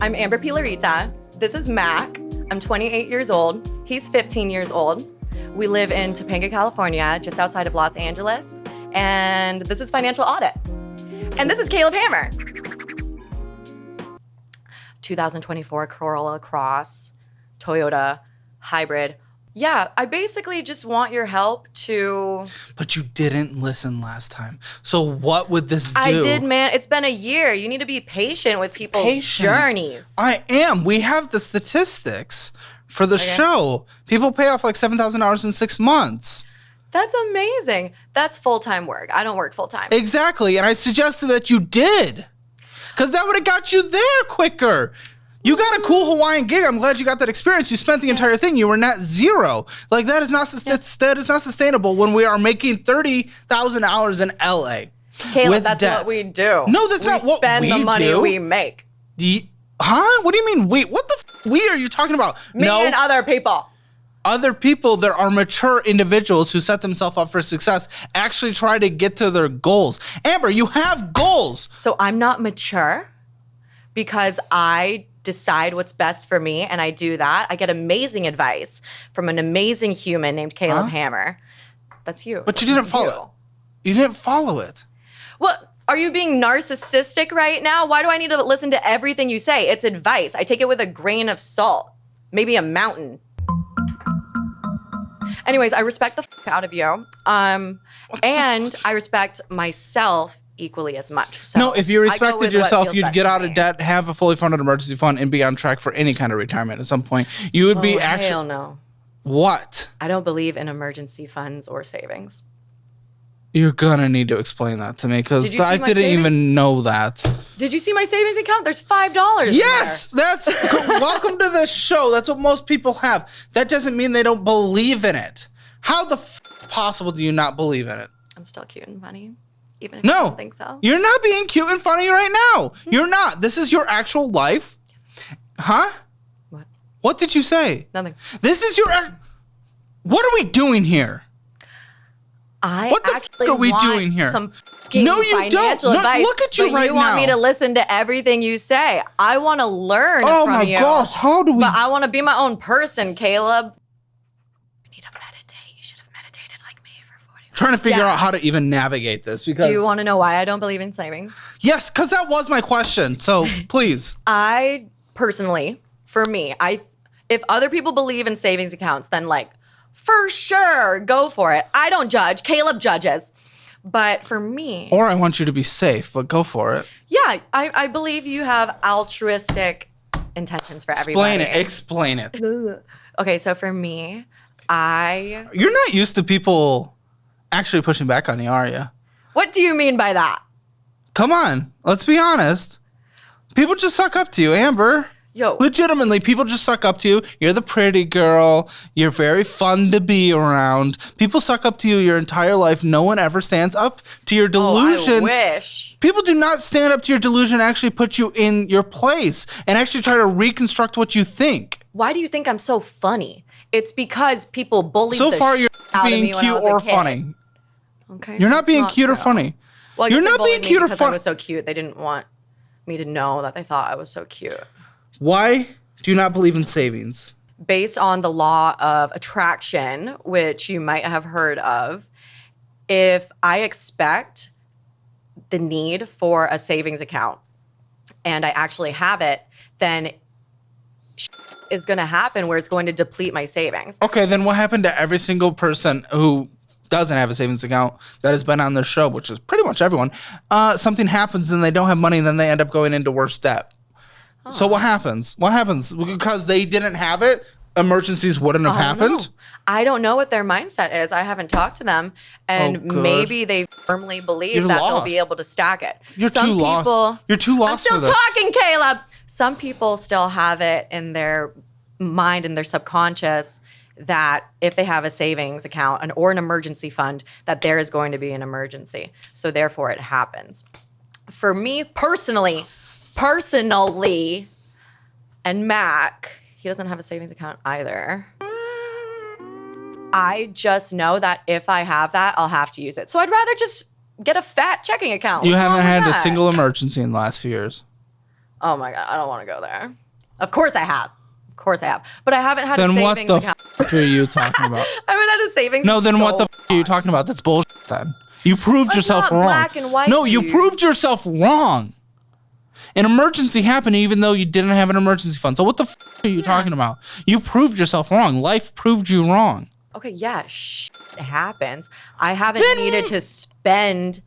I'm Amber Pilarita. This is Mac. I'm 28 years old. He's 15 years old. We live in Topanga, California, just outside of Los Angeles. And this is Financial Audit. And this is Caleb Hammer. 2024 Corolla Cross, Toyota hybrid. Yeah, I basically just want your help to... But you didn't listen last time. So what would this do? I did, man. It's been a year. You need to be patient with people's journeys. I am. We have the statistics for the show. People pay off like $7,000 in 6 months. That's amazing. That's full-time work. I don't work full-time. Exactly. And I suggested that you did. Because that would have got you there quicker. You got a cool Hawaiian gig. I'm glad you got that experience. You spent the entire thing. You were net zero. Like that is not that is not sustainable when we are making $30,000 in LA. Caleb, that's what we do. No, that's not what we do. We spend the money we make. Huh? What do you mean we? What the we are you talking about? Me and other people. Other people that are mature individuals who set themselves up for success actually try to get to their goals. Amber, you have goals. So I'm not mature because I decide what's best for me, and I do that. I get amazing advice from an amazing human named Caleb Hammer. That's you. But you didn't follow it. You didn't follow it. Well, are you being narcissistic right now? Why do I need to listen to everything you say? It's advice. I take it with a grain of salt. Maybe a mountain. Anyways, I respect the out of you. And I respect myself equally as much. So no, if you respected yourself, you'd get out of debt, have a fully funded emergency fund, and be on track for any kind of retirement at some point. You would be actually... Hell no. What? I don't believe in emergency funds or savings. You're gonna need to explain that to me because I didn't even know that. Did you see my savings account? There's $5 Yes, that's welcome to the show. That's what most people have. That doesn't mean they don't believe in it. How the possible do you not believe in it? I'm still cute and funny, even if you don't think so. You're not being cute and funny right now. You're not. This is your actual life. Huh? What? What did you say? Nothing. This is your... What are we doing here? What the fuck are we doing here? Some no, you don't. No, look at you right now. You want me to listen to everything you say. I want to learn from you. Oh my gosh, how do we... But I want to be my own person, Caleb. I need to meditate. You should have meditated like me for 40 minutes. Trying to figure out how to even navigate this because... Do you want to know why I don't believe in savings? Yes, because that was my question. So please. I personally, for me, if other people believe in savings accounts, then like, for sure, go for it. I don't judge. Caleb judges. But for me... Or I want you to be safe, but go for it. Yeah, I believe you have altruistic intentions for everybody. Explain it. Okay, so for me, You're not used to people actually pushing back on you, are you? What do you mean by that? Come on, let's be honest. People just suck up to you, Amber. Yo. Legitimately, people just suck up to you. You're the pretty girl. You're very fun to be around. People suck up to you your entire life. No one ever stands up to your delusion. Oh, I wish. People do not stand up to your delusion and actually put you in your place and actually try to reconstruct what you think. Why do you think I'm so funny? It's because people bullied so the far, you're out being of me when cute I was or a kid. funny. Okay. You're not being cute or funny. Well, you're not being cute or funny. I was so cute. They didn't want me to know that they thought I was so cute. Why do you not believe in savings? Based on the law of attraction, which you might have heard of, if I expect the need for a savings account and I actually have it, then is going to happen where it's going to deplete my savings. Okay, then what happened to every single person who doesn't have a savings account that has been on this show, which is pretty much everyone? Something happens and they don't have money and then they end up going into worse debt. So what happens? What happens? Because they didn't have it, emergencies wouldn't have happened? I don't know what their mindset is. I haven't talked to them. And maybe they firmly believe that they'll be able to stack it. You're too lost. You're too lost for this. I'm still talking, Caleb. Some people still have it in their mind and their subconscious that if they have a savings account or an emergency fund, that there is going to be an emergency. So therefore it happens. For me personally, and Mac, he doesn't have a savings account either. I just know that if I have that, I'll have to use it. So I'd rather just get a fat checking account. You haven't had a single emergency in the last few years. Oh my God, I don't want to go there. Of course I have. Of course I have. But I haven't had a Then what savings the account. f*** are you talking about? I haven't had a savings. No, then what so the f*** are you talking about? That's bullshit then. You proved It's yourself not wrong. black and white, No, you dude. proved yourself wrong. An emergency happened even though you didn't have an emergency fund. So what the f*** are you talking about? You proved yourself wrong. Life proved you wrong. Okay, yeah, it happens. I haven't needed to spend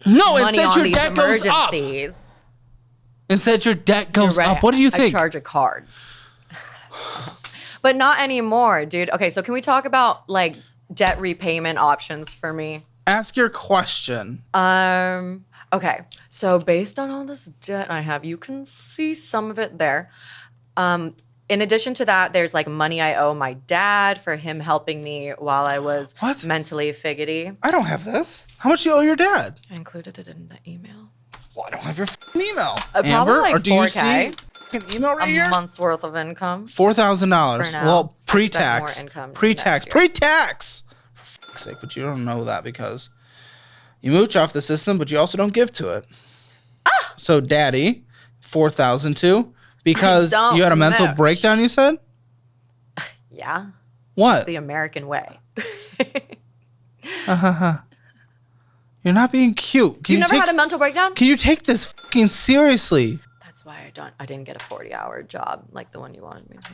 No, money instead on your these debt goes up. emergencies. Instead your debt goes You're right. up. What do you I think? charge a card. But not anymore, dude. Okay, so can we talk about like debt repayment options for me? Ask your question. Okay. So based on all this debt I have, you can see some of it there. In addition to that, there's like money I owe my dad for him helping me while I was What? mentally figgidy. I don't have this. How much do you owe your dad? I included it in the email. Well, I don't have your f***ing email. Probably Amber, like or do you see 4K. f***ing email right A here? month's worth of income. $4,000. For now. Well, I expect pre-tax. more income Pre-tax. next year. Pre-tax. For fuck's sake, but you don't know that because you mooch off the system, but you also don't give to it. Ah! So, daddy, $4,000 too, because don't you had a mental mooch. breakdown. You said Yeah, what? the American way. You're not being cute. Can You've never take, had a mental breakdown? Can you take this fucking seriously? That's why I didn't get a 40-hour job like the one you wanted me to.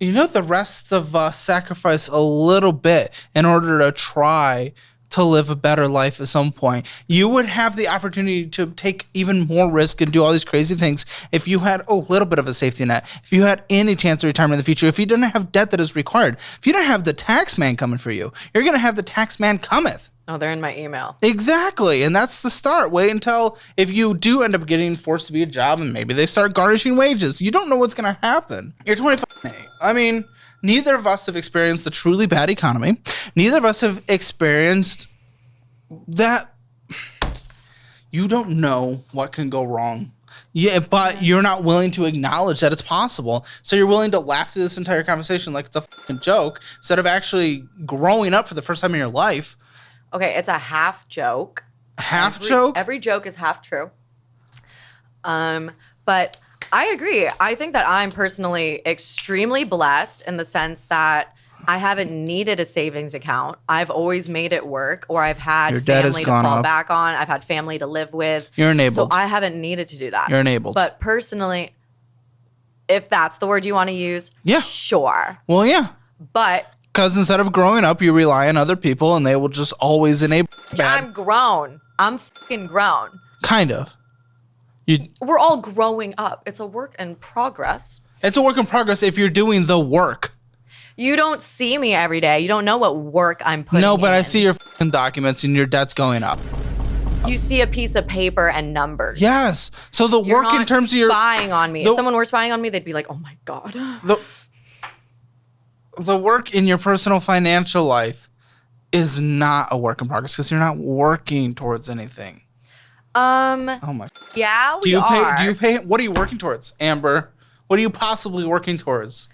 You know, the rest of us sacrifice a little bit in order to try to live a better life at some point. You would have the opportunity to take even more risk and do all these crazy things if you had a little bit of a safety net, if you had any chance of retirement in the future, if you didn't have debt that is required, if you didn't have the tax man coming for you, you're going to have the tax man cometh. Oh, they're in my email. Exactly. And that's the start. Wait until if you do end up getting forced to be a job and maybe they start garnishing wages. You don't know what's going to happen. You're 25. I mean, neither of us have experienced a truly bad economy. Neither of us have experienced that. You don't know what can go wrong. Yeah, but you're not willing to acknowledge that it's possible. So you're willing to laugh through this entire conversation like it's a fucking joke instead of actually growing up for the first time in your life. Okay, it's a half joke. Half joke? Every joke is half true. But I agree. I think that I'm personally extremely blessed in the sense that I haven't needed a savings account. I've always made it work, or I've had Your debt has family to gone fall up. back on. I've had family to live with. You're enabled. So I haven't needed to do that. You're enabled. But personally, if that's the word you want to use, Yeah. sure. Well, yeah. But Because instead of growing up, you rely on other people and they will just always enable I'm grown. I'm fucking grown. Kind of. We're all growing up. It's a work in progress. It's a work in progress if you're doing the work. You don't see me every day. You don't know what work I'm putting No, but in. I see your fucking documents and your debt's going up. You see a piece of paper and numbers. Yes. So the You're work not in terms of your spying on me. the- If someone were spying on me, they'd be like, "Oh my god." the work in your personal financial life is not a work in progress because you're not working towards anything. Oh my. Yeah, we Do you are. pay? Do you pay? What are you working towards, Amber? What are you possibly working towards?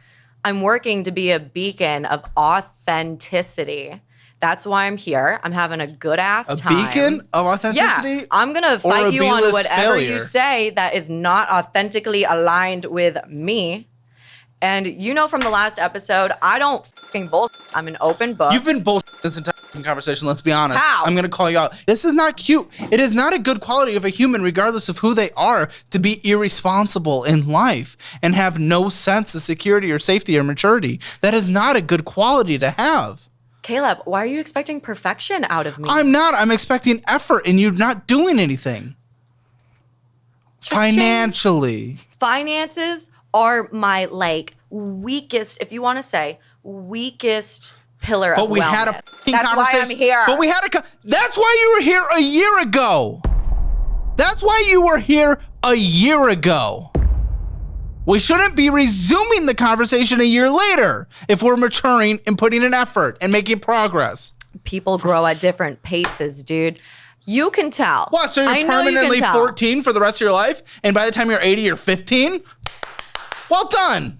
I'm working to be a beacon of authenticity. That's why I'm here. I'm having a good ass A time. beacon of authenticity? Yeah, I'm gonna Or a fight you on B-list whatever failure? you say that is not authentically aligned with me. And you know from the last episode, I don't fucking bullshit. I'm an open book. You've been bullshit this entire conversation, let's be honest. How? I'm going to call you out. This is not cute. It is not a good quality of a human, regardless of who they are, to be irresponsible in life and have no sense of security or safety or maturity. That is not a good quality to have. Caleb, why are you expecting perfection out of me? I'm not. I'm expecting effort and you're not doing anything. Cha-ching. Financially. Finances are my weakest, if you want to say, weakest pillar But of we wellness. had a fucking That's conversation. why I'm here. But we had that's why you were here a year ago. That's why you were here a year ago. We shouldn't be resuming the conversation a year later if we're maturing and putting in effort and making progress. People grow at different paces, dude. You can tell. What, so I you're know you can permanently tell. 14 for the rest of your life? And by the time you're 80, you're 15? Well done.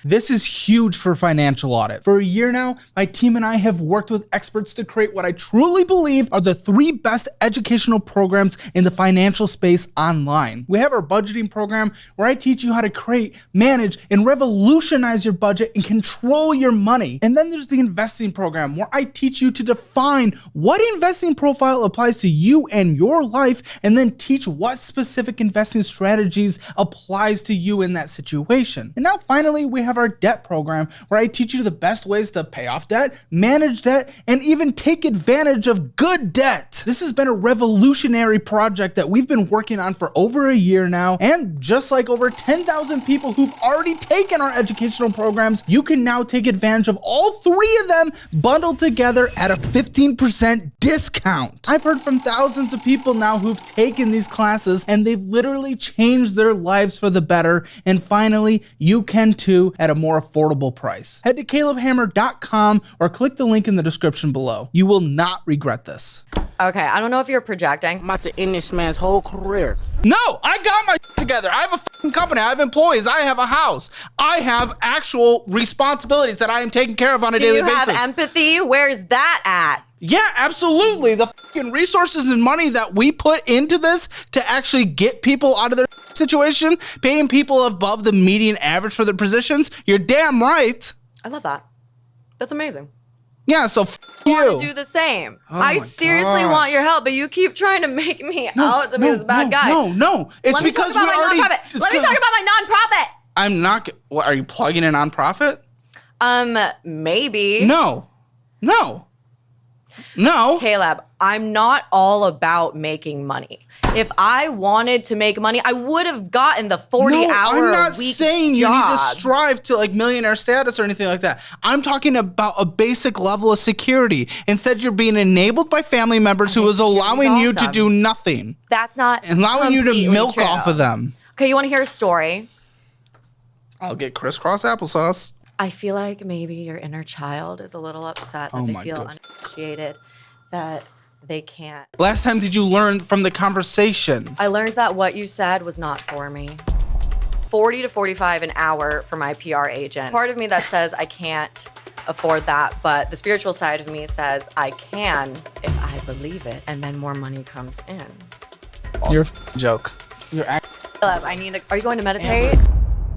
This is huge for financial audit. For a year now, my team and I have worked with experts to create what I truly believe are the 3 best educational programs in the financial space online. We have our budgeting program where I teach you how to create, manage, and revolutionize your budget and control your money. And then there's the investing program where I teach you to define what investing profile applies to you and your life, and then teach what specific investing strategies applies to you in that situation. And now finally, we have our debt program where I teach you the best ways to pay off debt, manage debt, and even take advantage of good debt. This has been a revolutionary project that we've been working on for over a year now. And just like over 10,000 people who've already taken our educational programs, you can now take advantage of all 3 of them bundled together at a 15% discount. I've heard from thousands of people now who've taken these classes and they've literally changed their lives for the better. And finally, you can too at a more affordable price. Head to calebhammer.com or click the link in the description below. You will not regret this. Okay, I don't know if you're projecting. I'm about to end this man's whole career. No, I got my together. I have a fucking company. I have employees. I have a house. I have actual responsibilities that I am taking care of on a daily basis. Do you have empathy? Where's that at? Yeah, absolutely. The fucking resources and money that we put into this to actually get people out of their situation, paying people above the median average for their positions, you're damn right. I love that. That's amazing. Yeah, so I you. want to do the same. I seriously want your help, but you keep trying to make me out to be this bad guy. No. It's because we already. Let me talk about my nonprofit. I'm not. What, are you plugging a nonprofit? Maybe. No. Caleb, I'm not all about making money. If I wanted to make money, I would have gotten the 40-hour a week job. I'm not saying you need to strive to like millionaire status or anything like that. I'm talking about a basic level of security. Instead, you're being enabled by family members who is allowing you to do nothing. That's not allowing you to milk true. Off of them. Okay, you want to hear a story? I'll get crisscross applesauce. I feel like maybe your inner child is a little upset that they feel unappreciated, that they can't. Last time did you learn from the conversation? I learned that what you said was not for me. 40 to 45 an hour for my PR agent. Part of me that says I can't afford that, but the spiritual side of me says I can if I believe it, and then more money comes in. You're a joke. Philip, are you going to meditate?